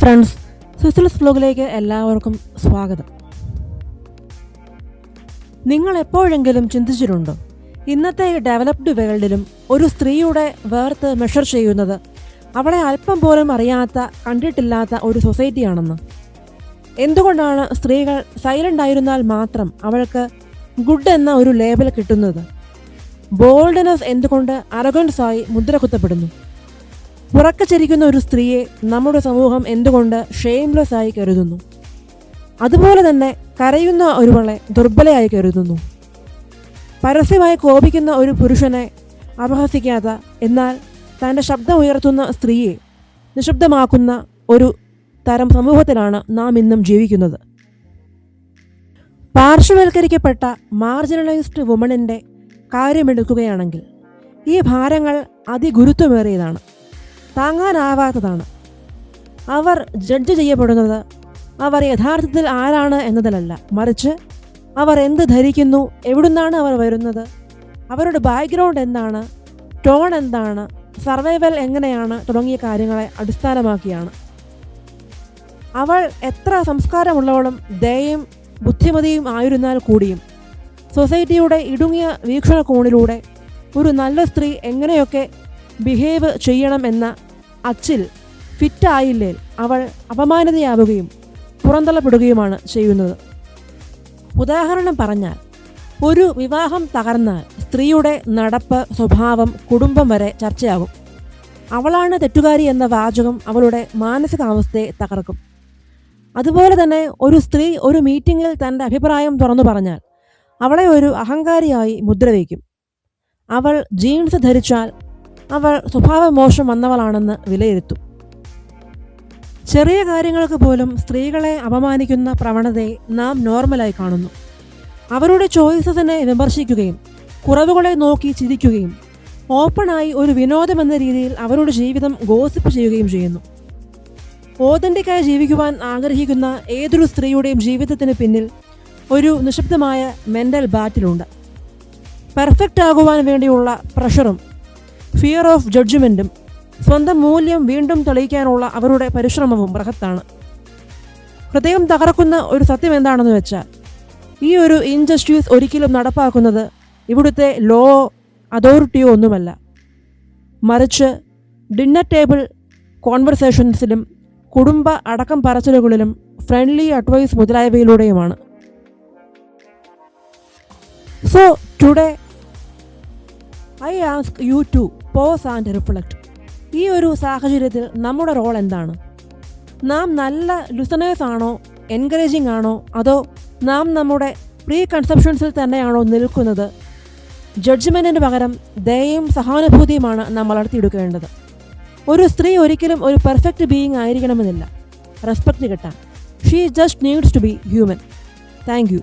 Friends, സിസിൽസ് വ്ലോഗിലേക്ക് എല്ലാവർക്കും സ്വാഗതം. നിങ്ങൾ എപ്പോഴെങ്കിലും ചിന്തിച്ചിട്ടുണ്ടോ, ഇന്നത്തെ ഡെവലപ്ഡ് വേൾഡിലും ഒരു സ്ത്രീയുടെ വേർത്ത് മെഷർ ചെയ്യുന്നത് അവളെ അല്പം പോലും അറിയാത്ത, കണ്ടിട്ടില്ലാത്ത ഒരു സൊസൈറ്റിയാണെന്ന്? എന്തുകൊണ്ടാണ് സ്ത്രീകൾ സൈലന്റ് ആയിരുന്നാൽ മാത്രം അവൾക്ക് ഗുഡ് എന്ന ഒരു ലേബൽ കിട്ടുന്നത്? ബോൾഡ്നെസ് എന്തുകൊണ്ട് അറഗൻസായി മുദ്ര കുത്തപ്പെടുന്നു? ഉറക്കച്ചിരിക്കുന്ന ഒരു സ്ത്രീയെ നമ്മുടെ സമൂഹം എന്തുകൊണ്ട് ഷെയിംലെസ് ആയി കരുതുന്നു? അതുപോലെ തന്നെ കരയുന്ന ഒരുവളെ ദുർബലയായി കരുതുന്നു. പരസ്യമായി കോപിക്കുന്ന ഒരു പുരുഷനെ അപഹസിക്കാത്ത, എന്നാൽ തൻ്റെ ശബ്ദം ഉയർത്തുന്ന സ്ത്രീയെ നിശബ്ദമാക്കുന്ന ഒരു തരം സമൂഹത്തിലാണ് നാം ഇന്നും ജീവിക്കുന്നത്. പാർശ്വവൽക്കരിക്കപ്പെട്ട മാർജിനലൈസ്ഡ് വുമണിൻ്റെ കാര്യമെടുക്കുകയാണെങ്കിൽ ഈ ഭാരങ്ങൾ അതിഗുരുത്വമേറിയതാണ്, താങ്ങാനാവാത്തതാണ്. അവർ ജഡ്ജ് ചെയ്യപ്പെടുന്നത് അവർ യഥാർത്ഥത്തിൽ ആരാണ് എന്നതിലല്ല, മറിച്ച് അവർ എന്ത് ധരിക്കുന്നു, എവിടുന്നാണ് അവർ വരുന്നത്, അവരുടെ ബാക്ക്ഗ്രൗണ്ട് എന്താണ്, ടോൺ എന്താണ്, സർവൈവൽ എങ്ങനെയാണ് തുടങ്ങിയ കാര്യങ്ങളെ അടിസ്ഥാനമാക്കിയാണ്. അവൾ എത്ര സംസ്കാരമുള്ളവളും ദയയും ബുദ്ധിമതിയും ആയിരുന്നാൽ കൂടിയും സൊസൈറ്റിയുടെ ഇടുങ്ങിയ വീക്ഷണകോണിലൂടെ ഒരു നല്ല സ്ത്രീ എങ്ങനെയൊക്കെ ബിഹേവ് ചെയ്യണം എന്ന അച്ചിൽ ഫിറ്റായില്ലേ അവൾ അപമാനിതയാവുകയും പുറന്തള്ളപ്പെടുകയുമാണ് ചെയ്യുന്നത്. ഉദാഹരണം പറഞ്ഞാൽ, ഒരു വിവാഹം തകർന്നാൽ സ്ത്രീയുടെ നടപ്പ്, സ്വഭാവം, കുടുംബം വരെ ചർച്ചയാകും. അവളാണ് തെറ്റുകാരി എന്ന വാചകം അവളുടെ മാനസികാവസ്ഥയെ തകർക്കും. അതുപോലെ തന്നെ ഒരു സ്ത്രീ ഒരു മീറ്റിങ്ങിൽ തൻ്റെ അഭിപ്രായം തുറന്നു പറഞ്ഞാൽ അവളെ ഒരു അഹങ്കാരിയായി മുദ്രവയ്ക്കും. അവൾ ജീൻസ് ധരിച്ചാൽ അവൾ സ്വഭാവമോശം വന്നവളാണെന്ന് വിലയിരുത്തും. ചെറിയ കാര്യങ്ങൾക്ക് പോലും സ്ത്രീകളെ അപമാനിക്കുന്ന പ്രവണതയെ നാം നോർമലായി കാണുന്നു. അവരുടെ ചോയ്സസിനെ വിമർശിക്കുകയും കുറവുകളെ നോക്കി ചിരിക്കുകയും ഓപ്പണായി ഒരു വിനോദമെന്ന രീതിയിൽ അവരുടെ ജീവിതം ഗോസിപ്പ് ചെയ്യുകയും ചെയ്യുന്നു. ഓതന്റിക്കായി ജീവിക്കുവാൻ ആഗ്രഹിക്കുന്ന ഏതൊരു സ്ത്രീയുടെയും ജീവിതത്തിന് പിന്നിൽ ഒരു നിശബ്ദമായ മെൻ്റൽ ബാറ്റിലുണ്ട്. പെർഫെക്റ്റ് ആകുവാൻ വേണ്ടിയുള്ള പ്രഷറും ഫിയർ ഓഫ് ജഡ്ജ്മെൻറ്റും സ്വന്തം മൂല്യം വീണ്ടും തെളിയിക്കാനുള്ള അവരുടെ പരിശ്രമവും ബൃഹത്താണ്. ഹൃദയം തകർക്കുന്ന ഒരു സത്യം എന്താണെന്ന് വെച്ചാൽ, ഈ ഒരു ഇൻജസ്റ്റിസ് ഒരിക്കലും നടപ്പാക്കുന്നത് ഇവിടുത്തെ ലോ അതോറിറ്റിയോ ഒന്നുമല്ല, മറിച്ച് ഡിന്നർ ടേബിൾ കോൺവെർസേഷൻസിലും കുടുംബ അടക്കം പറച്ചിലുകളിലും ഫ്രണ്ട്ലി അഡ്വൈസ് മുതലായവയിലൂടെയുമാണ്. So today I ask you to pause and reflect. ഈ ഒരു സാഹചര്യത്തിൽ നമ്മുടെ റോൾ എന്താണ്? നാം നല്ല ലിസണേഴ്സ് ആണോ, എൻകറേജിങ് ആണോ, അതോ നാം നമ്മുടെ പ്രീ കൺസെപ്ഷൻസിൽ തന്നെയാണോ നിൽക്കുന്നത്? ജഡ്ജ്മെൻറ്റിന് പകരം ദയയും സഹാനുഭൂതിയുമാണ് നാം വളർത്തിയെടുക്കേണ്ടത്. ഒരു സ്ത്രീ ഒരിക്കലും ഒരു പെർഫെക്റ്റ് ബീയിങ് ആയിരിക്കണമെന്നില്ല റെസ്പെക്റ്റ് കിട്ടാൻ. She just needs to be human. Thank U.